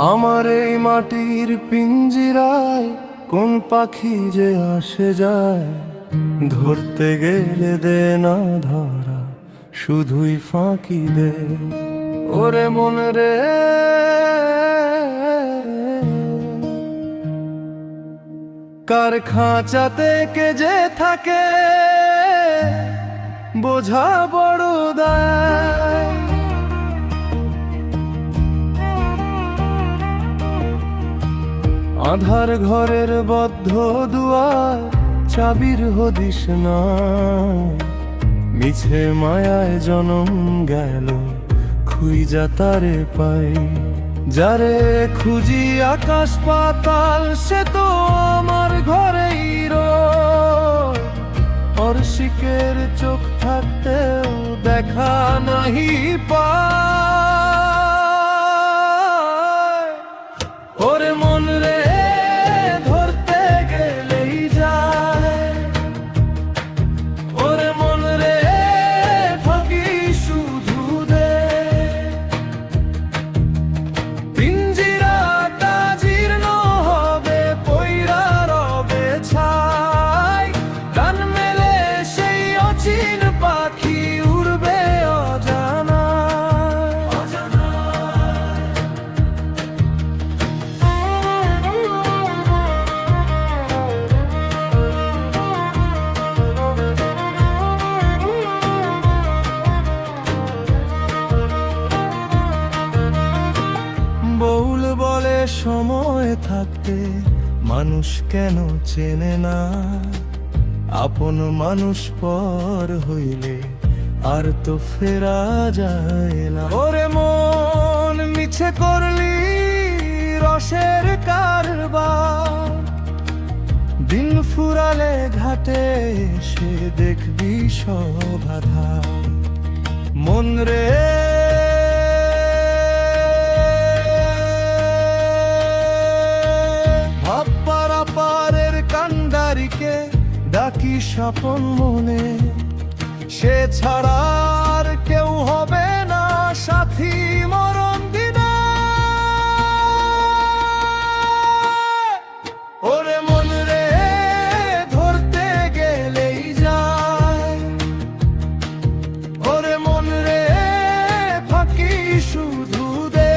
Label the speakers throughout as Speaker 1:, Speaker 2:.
Speaker 1: আমার এই মাটির পিঞ্জিরায় কোন পাখি যে আসে যায়, ধরতে গেলে দে না ধরা, শুধুই ফাঁকি দে। ওরে মন রে, কার খাঁচাতে কে যে থাকে বোঝা বড় দায়। আধার ঘরের বদ্ধ দুয়ার চাবির হদিস না, মিছে মায়ায় জনম গেল খুঁজা তারে পাই। যারে খুঁজি আকাশ পাতাল সে তো আমার ঘরেই রয়, অর্শিকের চোখ থাকতেও দেখা নাহি পায়। ওরে মন রে, ধরতে গেলেই যায়। ওরে মন রে, ফাঁকি শুধু দে। পিঞ্জিরাটা জীর্ণ হবে, পইরা রবে ছাই। কান মেলে সেই অচিন পাখি উড়বে অজানায়। বউল বলে সময় থাকতে মানুষ কেন চেনে না, আপন মানুষ পর হইলে আর তো ফেরা যায় না। ওরে মন, মিছে করলি রসের কারবার, দিন ফুরালে ঘাটে সে দেখবি সব আধার। মন রে, ভাবপাড়া পারের কান্ডারিকে ডাকি স্বপন মনে, সে ছাড়া আর কেউ হবে না সাথী মরণ দিনে। ওরে মন রে, ধরতে গেলেই যায়। ওরে মন রে, ফাঁকি শুধু দে।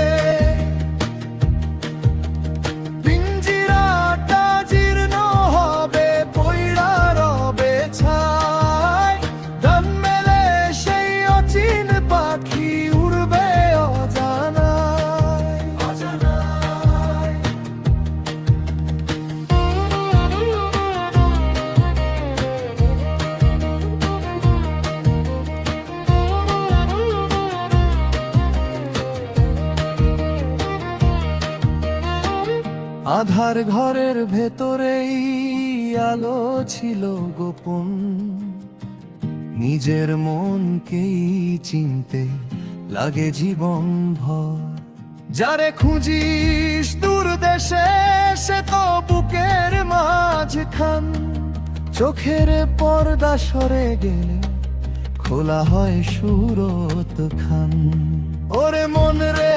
Speaker 1: পিঞ্জিরাটা জীর্ণ হবে, পইড়া রবে ছাই। দাম মেলে সেই অচিন পাখি উড়বে অজানায়। আধার ঘরের ভেতরেই আলো ছিল গোপন, নিজের মনকেই চিনতে লাগে জীবন ভর। যারে খুঁজিস দূর দেশে সে তো বুকের মাঝখান, চোখের পর্দা সরে গেলে খোলা হয় সুরত খান। ওরে মন রে,